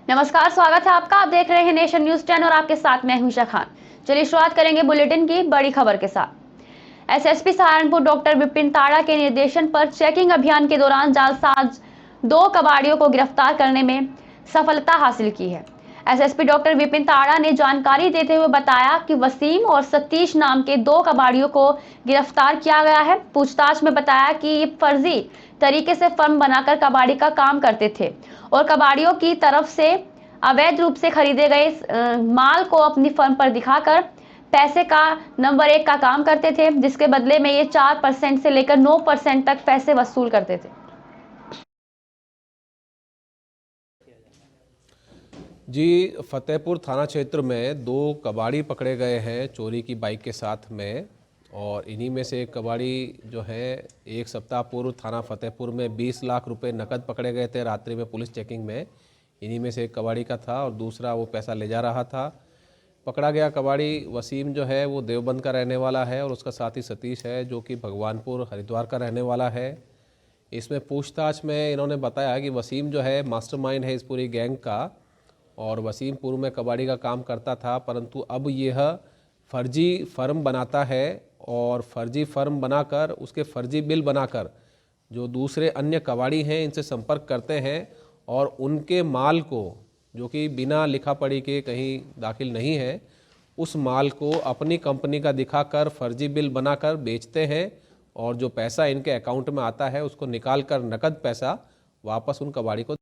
नमस्कार, स्वागत है आपका। आप देख रहे हैं नेशन न्यूज 10 और आपके साथ मैं हूं उषा खान। चलिए शुरुआत करेंगे बुलेटिन की बड़ी खबर के साथ। एसएसपी सहारनपुर डॉक्टर विपिन ताड़ा के निर्देशन पर चेकिंग अभियान के दौरान जालसाज 2 कबाड़ियों को गिरफ्तार करने में सफलता हासिल की है। एसएसपी डॉक्टर विपिन ताड़ा ने जानकारी देते हुए बताया कि वसीम और सतीश नाम के 2 कबाड़ियों को गिरफ्तार किया गया है। पूछताछ में बताया कि ये फर्जी तरीके से फर्म बनाकर कबाड़ी का काम करते थे और कबाड़ियों की तरफ से अवैध रूप से खरीदे गए माल को अपनी फर्म पर दिखाकर पैसे का नंबर 1 का काम करते थे, जिसके बदले में ये 4% से लेकर 9% तक पैसे वसूल करते थे। जी, फतेहपुर थाना क्षेत्र में 2 कबाड़ी पकड़े गए हैं चोरी की बाइक के साथ में, और इन्हीं में से एक कबाड़ी जो है एक सप्ताह पूर्व थाना फतेहपुर में 20 लाख रुपए नकद पकड़े गए थे रात्रि में पुलिस चेकिंग में। इन्हीं में से एक कबाड़ी का था और दूसरा वो पैसा ले जा रहा था। पकड़ा गया कबाड़ी वसीम जो है वो देवबंद का रहने वाला है और उसका साथी सतीश है जो कि भगवानपुर हरिद्वार का रहने वाला है। इसमें पूछताछ में इन्होंने बताया कि वसीम जो है मास्टरमाइंड है इस पूरी गैंग का, और वसीम पूर्व में कबाड़ी का काम करता था, परंतु अब यह फर्जी फर्म बनाता है और फर्जी फर्म बनाकर उसके फर्जी बिल बनाकर जो दूसरे अन्य कबाड़ी हैं इनसे संपर्क करते हैं और उनके माल को, जो कि बिना लिखा पढ़ी के कहीं दाखिल नहीं है, उस माल को अपनी कंपनी का दिखाकर फर्जी बिल बनाकर बेचते हैं और जो पैसा इनके अकाउंट में आता है उसको निकाल कर नकद पैसा वापस उन कबाड़ी को।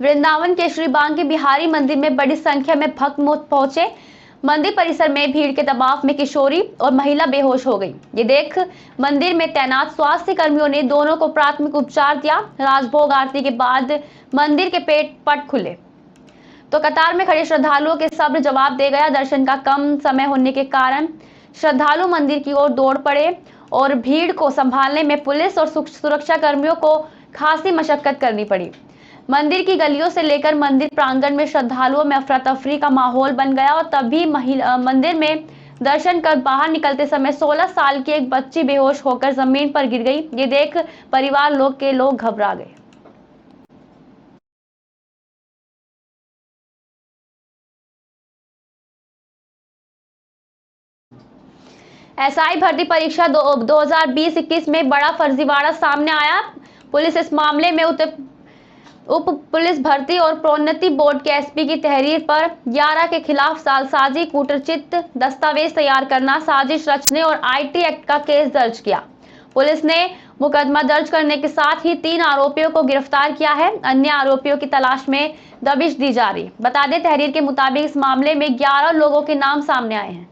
वृंदावन के श्री बांके बिहारी मंदिर में बड़ी संख्या में भक्त पहुंचे। मंदिर परिसर में भीड़ के दबाव में किशोरी और महिला बेहोश हो गई। ये देख मंदिर में तैनात स्वास्थ्य कर्मियों ने दोनों को प्राथमिक उपचार दिया। राजभोग आरती के बाद मंदिर के पट खुले तो कतार में खड़े श्रद्धालुओं के सब्र जवाब दे गया। दर्शन का कम समय होने के कारण श्रद्धालु मंदिर की ओर दौड़ पड़े और भीड़ को संभालने में पुलिस और सुरक्षा कर्मियों को खासी मशक्कत करनी पड़ी। मंदिर की गलियों से लेकर मंदिर प्रांगण में श्रद्धालुओं में अफरा तफरी का माहौल बन गया और तभी मंदिर में दर्शन कर बाहर निकलते समय 16 साल की एक बच्ची बेहोश होकर जमीन पर गिर गई। ये देख परिवार लोग घबरा गए। एसआई भर्ती परीक्षा 2020-21 में बड़ा फर्जीवाड़ा सामने आया। पुलिस इस मामले में उप पुलिस भर्ती और प्रोन्नति बोर्ड के एसपी की तहरीर पर 11 के खिलाफ जालसाजी, कूटरचित दस्तावेज तैयार करना, साजिश रचने और आईटी एक्ट का केस दर्ज किया। पुलिस ने मुकदमा दर्ज करने के साथ ही 3 आरोपियों को गिरफ्तार किया है। अन्य आरोपियों की तलाश में दबिश दी जा रही। बता दें, तहरीर के मुताबिक इस मामले में 11 लोगों के नाम सामने आए हैं।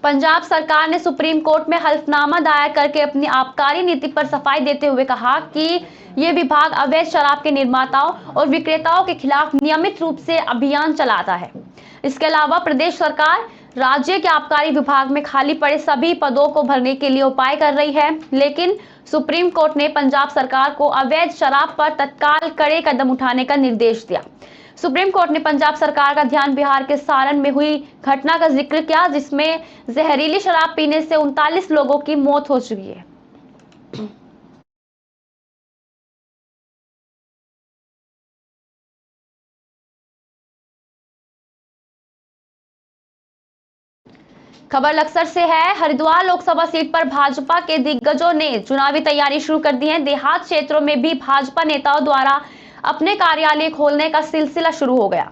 पंजाब सरकार ने सुप्रीम कोर्ट में हल्फनामा दायर करके अपनी आबकारी नीति पर सफाई देते हुए कहा कि ये विभाग अवैध शराब के निर्माताओं और विक्रेताओं के खिलाफ नियमित रूप से अभियान चलाता है। इसके अलावा प्रदेश सरकार राज्य के आबकारी विभाग में खाली पड़े सभी पदों को भरने के लिए उपाय कर रही है, लेकिन सुप्रीम कोर्ट ने पंजाब सरकार को अवैध शराब पर तत्काल कड़े कदम उठाने का निर्देश दिया। सुप्रीम कोर्ट ने पंजाब सरकार का ध्यान बिहार के सारण में हुई घटना का जिक्र किया, जिसमें जहरीली शराब पीने से 39 लोगों की मौत हो चुकी है। खबर लक्सर से है। हरिद्वार लोकसभा सीट पर भाजपा के दिग्गजों ने चुनावी तैयारी शुरू कर दी है। देहात क्षेत्रों में भी भाजपा नेताओं द्वारा अपने कार्यालय खोलने का सिलसिला शुरू हो गया।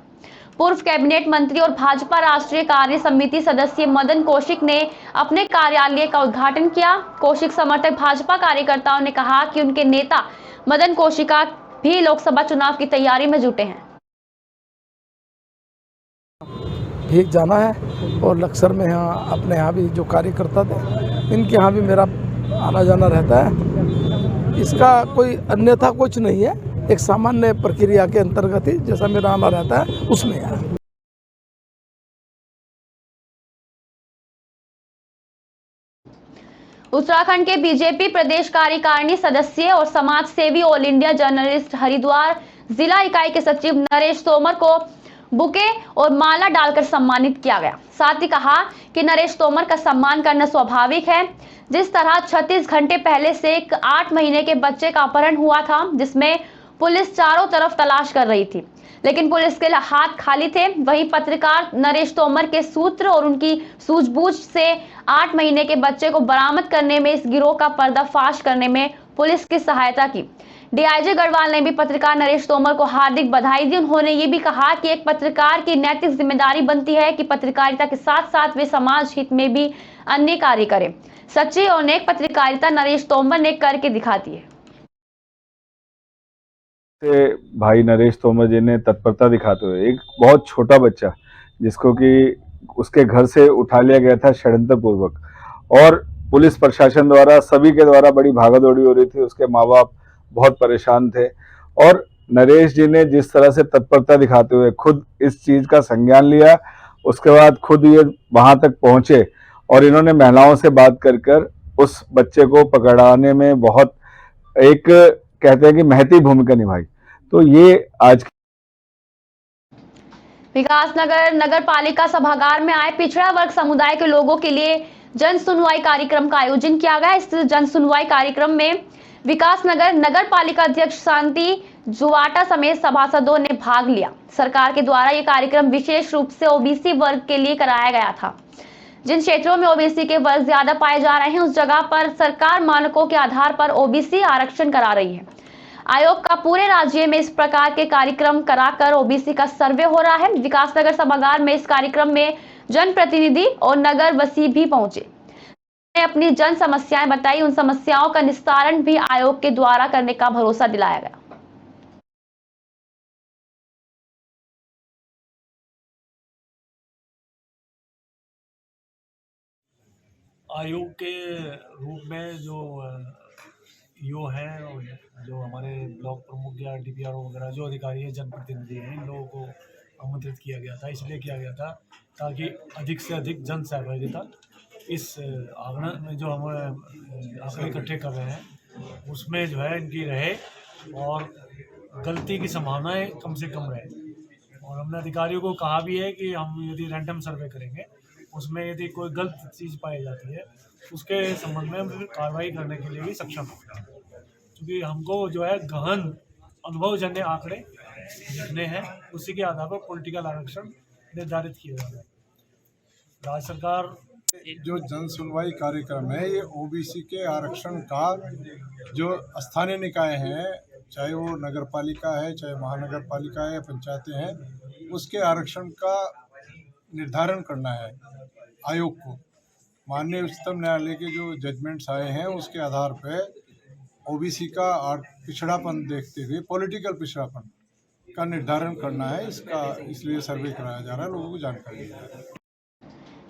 पूर्व कैबिनेट मंत्री और भाजपा राष्ट्रीय कार्य समिति सदस्य मदन कौशिक ने अपने कार्यालय का उद्घाटन किया। कौशिक समर्थक भाजपा कार्यकर्ताओं ने कहा कि उनके नेता मदन कौशिका भी लोकसभा चुनाव की तैयारी में जुटे हैं। ठीक जाना है और लक्सर में यहाँ अपने यहाँ भी जो कार्यकर्ता थे इनके यहाँ भी मेरा आना जाना रहता है। इसका कोई अन्यथा कुछ नहीं है, एक सामान्य प्रक्रिया के अंतर्गत ही जैसा मेरा आना रहता है उसमें है। उत्तराखंड के बीजेपी प्रदेश कार्यकारिणी सदस्य और समाज सेवी ऑल इंडिया जर्नलिस्ट हरिद्वार जिला इकाई के सचिव नरेश तोमर को बुके और माला डालकर सम्मानित किया गया। साथ ही कहा कि नरेश तोमर का सम्मान करना स्वाभाविक है। जिस तरह 36 घंटे पहले से एक 8 महीने के बच्चे का अपहरण हुआ था, जिसमें पुलिस चारों तरफ तलाश कर रही थी, लेकिन पुलिस के हाथ खाली थे, वहीं पत्रकार नरेश तोमर के सूत्र और उनकी सूझबूझ से 8 महीने के बच्चे को बरामद करने में, इस गिरोह का पर्दाफाश करने में पुलिस की सहायता की। डीआईजी गढ़वाल ने भी पत्रकार नरेश तोमर को हार्दिक बधाई दी। उन्होंने ये भी कहा कि एक पत्रकार की नैतिक जिम्मेदारी बनती है कि पत्रकारिता के साथ साथ वे समाज हित में भी अन्य कार्य करें। सच्ची और नेक पत्रकारिता नरेश तोमर ने करके दिखाती है। भाई नरेश तोमर जी ने तत्परता दिखाते हुए एक बहुत छोटा बच्चा जिसको कि उसके घर से उठा लिया गया था षड्यंत्र पूर्वक, और पुलिस प्रशासन द्वारा सभी के द्वारा बड़ी भागादौड़ी हो रही थी। उसके माँ बाप बहुत परेशान थे, और नरेश जी ने जिस तरह से तत्परता दिखाते हुए खुद इस चीज का संज्ञान लिया, उसके बाद खुद ये वहां तक पहुंचे और इन्होंने महिलाओं से बात कर उस बच्चे को पकड़ाने में बहुत एक कहते हैं कि महती भूमिका निभाई। तो ये आज विकासनगर नगर पालिका सभागार में आए पिछड़ा वर्ग समुदाय के लोगों के लिए जन सुनवाई कार्यक्रम का आयोजन किया गया। इस जन सुनवाई कार्यक्रम में विकासनगर नगर पालिका अध्यक्ष शांति जुवाटा समेत सभासदों ने भाग लिया। सरकार के द्वारा यह कार्यक्रम विशेष रूप से ओबीसी वर्ग के लिए कराया गया था। जिन क्षेत्रों में ओबीसी के वर्ग ज्यादा पाए जा रहे हैं, उस जगह पर सरकार मानकों के आधार पर ओबीसी आरक्षण करा रही है। आयोग का पूरे राज्य में इस प्रकार के कार्यक्रम कराकर ओबीसी का सर्वे हो रहा है। विकासनगर सभागार में इस कार्यक्रम में जनप्रतिनिधि और नगर वासी भी पहुंचे, अपनी जन समस्याएं बताई। उन समस्याओं का निस्तारण भी आयोग के द्वारा करने का भरोसा दिलाया गया। आयोग के रूप में जो ईओ है और जो हमारे ब्लॉक प्रमुख या डीपीआरओ वगैरह जो अधिकारी है, जनप्रतिनिधि हैं, इन लोगों को आमंत्रित किया गया था। इसलिए किया गया था ताकि अधिक से अधिक जन सहभागिता इस आंकड़न में जो हम आंकड़े इकट्ठे कर रहे हैं उसमें जो है इनकी रहे और गलती की संभावनाएं कम से कम रहे। और हमने अधिकारियों को कहा भी है कि हम यदि रैंडम सर्वे करेंगे, उसमें यदि कोई गलत चीज़ पाई जाती है उसके संबंध में हम फिर कार्रवाई करने के लिए भी सक्षम होगा, क्योंकि हमको जो है गहन अनुभवजन्य आंकड़े जितने हैं उसी के आधार पर पॉलिटिकल आरक्षण निर्धारित किया जा रहा है। राज्य सरकार जो जन सुनवाई कार्यक्रम है, ये ओबीसी के आरक्षण का जो स्थानीय निकाय हैं, चाहे वो नगर पालिका है, चाहे महानगर पालिका है या पंचायतें हैं, उसके आरक्षण का निर्धारण करना है आयोग को। माननीय उच्चतम न्यायालय के जो जजमेंट्स आए हैं उसके आधार पर ओबीसी का पिछड़ापन देखते हुए पॉलिटिकल पिछड़ापन का निर्धारण करना है। इसका इसलिए सर्वे कराया जा रहा है, लोगों को जानकारी दी जा रही है।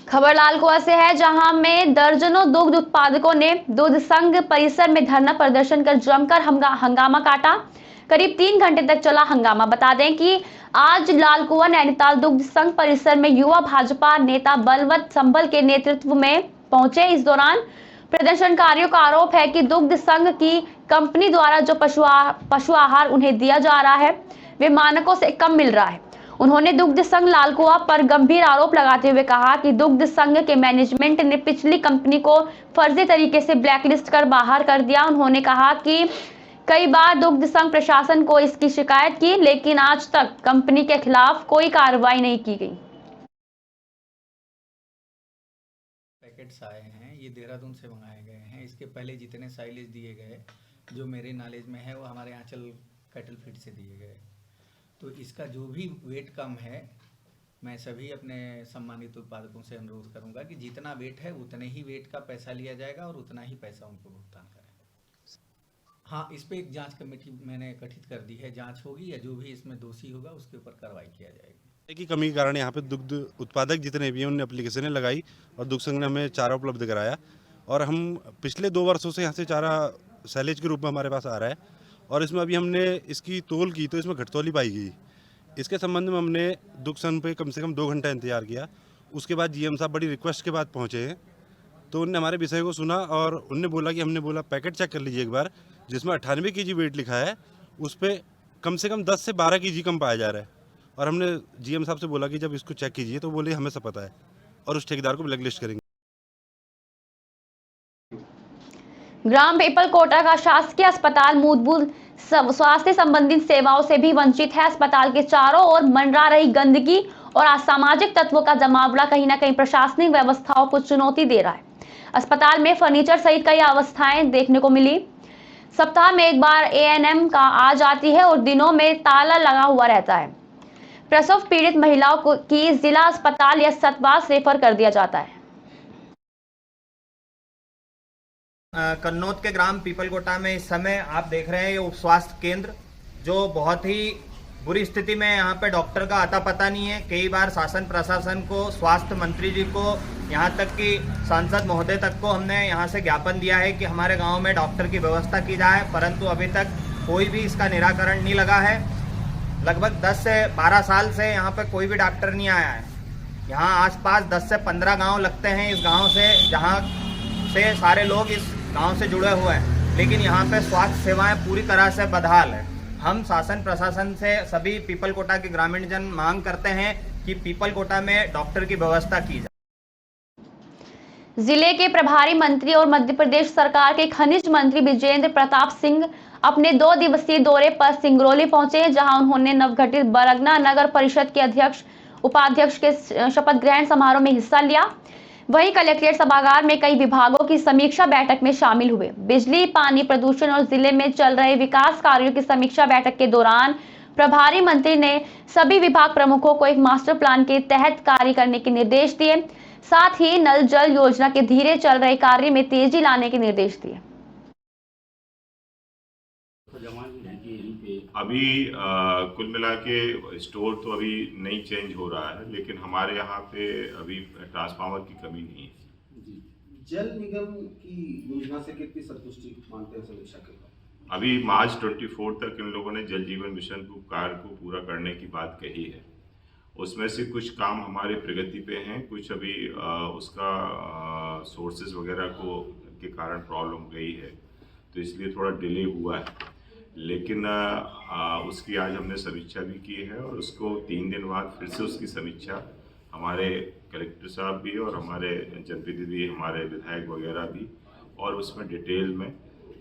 खबर लालकुआ से है, जहां में दर्जनों दुग्ध उत्पादकों ने दूध संघ परिसर में धरना प्रदर्शन कर जमकर हंगामा काटा। करीब 3 घंटे तक चला हंगामा। बता दें कि आज लालकुआ नैनीताल दुग्ध संघ परिसर में युवा भाजपा नेता बलवंत संभल के नेतृत्व में पहुंचे। इस दौरान प्रदर्शनकारियों का आरोप है कि दुग्ध संघ की कंपनी द्वारा जो पशु आहार उन्हें दिया जा रहा है वे मानकों से कम मिल रहा है। उन्होंने दुग्ध संघ लालकुआ पर गंभीर आरोप लगाते हुए कहा कि दुग्ध संघ के मैनेजमेंट ने पिछली कंपनी को फर्जी तरीके से ब्लैकलिस्ट कर बाहर कर दिया। उन्होंने कहा कि कई बार दुग्ध संघ प्रशासन को इसकी शिकायत की, लेकिन आज तक कंपनी के खिलाफ कोई कार्रवाई नहीं की गई। पैकेट्स आए हैं, ये देहरादून से मंगाए गए हैं। इसके पहले जितने साइलेज दिए गए जो मेरे नॉलेज में है वो हमारे आंचल कैटल फीड से दिए गए। तो इसका जो भी वेट कम है, मैं सभी अपने सम्मानित उत्पादकों से अनुरोध करूंगा कि जितना वेट है उतने ही वेट का पैसा लिया जाएगा और उतना ही पैसा उनको भुगतान करें। हाँ, इस पे एक जांच कमेटी मैंने गठित कर दी है। जांच होगी या जो भी इसमें दोषी होगा उसके ऊपर कार्रवाई किया जाएगी। की कमी के कारण यहाँ पे दुग्ध उत्पादक जितने भी हैं उन्होंने एप्लीकेशनें लगाई और दुग्ध संघ ने हमें चारा उपलब्ध कराया। और हम पिछले 2 वर्षों से यहाँ से चारा सैलेज के रूप में हमारे पास आ रहा है, और इसमें अभी हमने इसकी तोल की तो इसमें घटतौली पाई गई। इसके संबंध में हमने दुग्ध संघ पे कम से कम 2 घंटा इंतजार किया। उसके बाद जीएम साहब बड़ी रिक्वेस्ट के बाद पहुँचे हैं तो उनने हमारे विषय को सुना और उनने बोला कि हमने बोला पैकेट चेक कर लीजिए एक बार, जिसमें 98 kg वेट लिखा है, उस पर कम से कम 10 से 12 kg कम पाया जा रहा है। और हमने जीएम साहब से बोला कि जब इसको चेक कीजिए, तो बोले हमें सब पता है और उस ठेकेदार को ब्लैक लिस्ट करेंगे। ग्राम पीपलकोटा का शासकीय अस्पताल मूलभूत स्वास्थ्य संबंधित सेवाओं से भी वंचित है। अस्पताल के चारों ओर मंडरा रही गंदगी और असामाजिक तत्वों का जमावड़ा कहीं न कहीं प्रशासनिक व्यवस्थाओं को चुनौती दे रहा है। अस्पताल में फर्नीचर सहित कई अवस्थाएं देखने को मिली। सप्ताह में एक बार एएनएम का आ जाती है और दिनों में ताला लगा हुआ रहता है। प्रसव पीड़ित महिलाओं को की जिला अस्पताल या सतवास रेफर कर दिया जाता है। कन्नौज के ग्राम पीपलकोटा में इस समय आप देख रहे हैं ये उप स्वास्थ्य केंद्र, जो बहुत ही बुरी स्थिति में, यहाँ पे डॉक्टर का अता पता नहीं है। कई बार शासन प्रशासन को, स्वास्थ्य मंत्री जी को, यहाँ तक कि सांसद महोदय तक को हमने यहाँ से ज्ञापन दिया है कि हमारे गांव में डॉक्टर की व्यवस्था की जाए, परंतु अभी तक कोई भी इसका निराकरण नहीं लगा है। लगभग 10 से 12 साल से यहाँ पे कोई भी डॉक्टर नहीं आया है। यहाँ आसपास 10 से 15 गाँव लगते हैं इस गाँव से, जहाँ से सारे लोग इस गांव से जुड़े हुए हैं, लेकिन यहाँ पे स्वास्थ्य सेवाएं पूरी तरह से बदहाल है। हम शासन प्रशासन से सभी पीपलकोटा के ग्रामीण जन मांग करते हैं कि पीपलकोटा में डॉक्टर की व्यवस्था की जाए। जिले के प्रभारी मंत्री और मध्य प्रदेश सरकार के खनिज मंत्री विजेंद्र प्रताप सिंह अपने 2 दिवसीय दौरे पर सिंगरौली पहुंचे, जहां उन्होंने नवगठित बरगना नगर परिषद के अध्यक्ष उपाध्यक्ष के शपथ ग्रहण समारोह में हिस्सा लिया। वहीं कलेक्ट्रेट सभागार में कई विभागों की समीक्षा बैठक में शामिल हुए। बिजली, पानी, प्रदूषण और जिले में चल रहे विकास कार्यों की समीक्षा बैठक के दौरान प्रभारी मंत्री ने सभी विभाग प्रमुखों को एक मास्टर प्लान के तहत कार्य करने के निर्देश दिए। साथ ही नल जल योजना के धीरे चल रहे कार्य में तेजी लाने के निर्देश दिए। अभी कुल मिला के स्टोर तो अभी नहीं चेंज हो रहा है, लेकिन हमारे यहाँ पे अभी ट्रांसफार्मर की कमी नहीं है। जल निगम की योजना से कितनी संतुष्टि मानते हैं समीक्षा के बाद? अभी मार्च 24 तक इन लोगों ने जल जीवन मिशन को कार्य को पूरा करने की बात कही है। उसमें से कुछ काम हमारे प्रगति पे हैं, कुछ अभी उसका सोर्सेज वगैरह को के कारण प्रॉब्लम गई है, तो इसलिए थोड़ा डिले हुआ है। लेकिन उसकी आज हमने समीक्षा भी की है और उसको 3 दिन बाद फिर से उसकी समीक्षा हमारे कलेक्टर साहब भी और हमारे जनप्रतिनिधि, हमारे विधायक वगैरह भी, और उसमें डिटेल में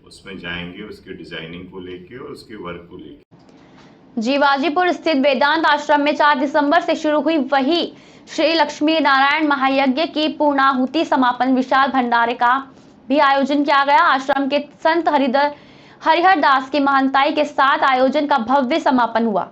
उसमें जाएंगे, उसके डिजाइनिंग को लेके और उसके वर्क को लेके। जीवाजीपुर स्थित वेदांत आश्रम में 4 दिसंबर से शुरू हुई वही श्री लक्ष्मी नारायण महायज्ञ की पूर्णाहुति समापन विशाल भंडारे का भी आयोजन किया गया। आश्रम के संत हरिहर दास की महंताई के साथ आयोजन का भव्य समापन हुआ।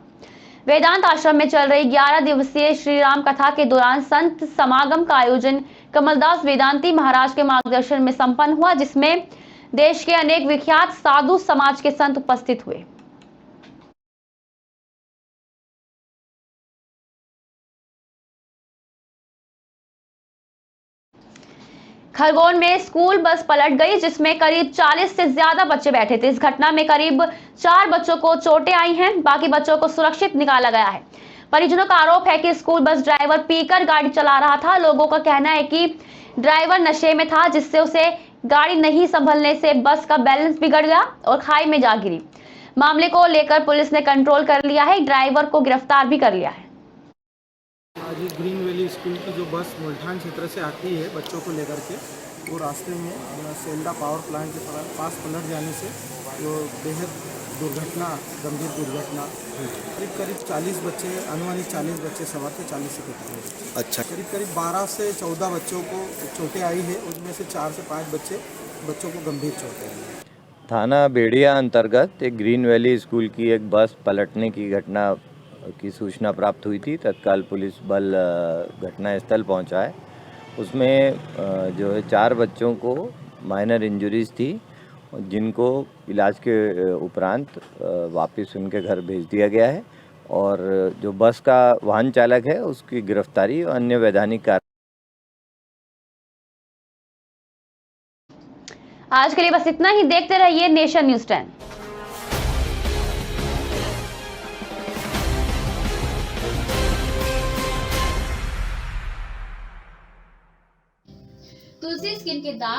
वेदांत आश्रम में चल रही 11 दिवसीय श्री राम कथा के दौरान संत समागम का आयोजन कमलदास वेदांती महाराज के मार्गदर्शन में संपन्न हुआ, जिसमें देश के अनेक विख्यात साधु समाज के संत उपस्थित हुए। खरगोन में स्कूल बस पलट गई, जिसमें करीब 40 से ज्यादा बच्चे बैठे थे। इस घटना में करीब 4 बच्चों को चोटें आई हैं, बाकी बच्चों को सुरक्षित निकाला गया है। परिजनों का आरोप है कि स्कूल बस ड्राइवर पीकर गाड़ी चला रहा था। लोगों का कहना है कि ड्राइवर नशे में था, जिससे उसे गाड़ी नहीं संभलने से बस का बैलेंस बिगड़ गया और खाई में जा गिरी। मामले को लेकर पुलिस ने कंट्रोल कर लिया है, ड्राइवर को गिरफ्तार भी कर लिया है। आज ग्रीन वैली स्कूल की जो बस मुल्ठान क्षेत्र से आती है बच्चों को लेकर के, वो रास्ते में सेल्डा पावर प्लांट के पास पलट जाने से जो बेहद गंभीर दुर्घटना करीब 40 बच्चे, अनुमानित 40 बच्चे सवार थे, 40 से 45। अच्छा। करीब 12 से 14 बच्चों को चोटें आई है, उसमें से 4 से 5 बच्चों को गंभीर चोटें आई। थाना बेड़िया अंतर्गत एक ग्रीन वैली स्कूल की एक बस पलटने की घटना की सूचना प्राप्त हुई थी। तत्काल पुलिस बल घटनास्थल पहुंचा है। उसमें जो है 4 बच्चों को माइनर इंजरीज थी, जिनको इलाज के उपरांत वापस उनके घर भेज दिया गया है, और जो बस का वाहन चालक है उसकी गिरफ्तारी और अन्य वैधानिक कार्य। आज के लिए बस इतना ही। देखते रहिए नेशन न्यूज़ 10। तुलसी स्किन के दाग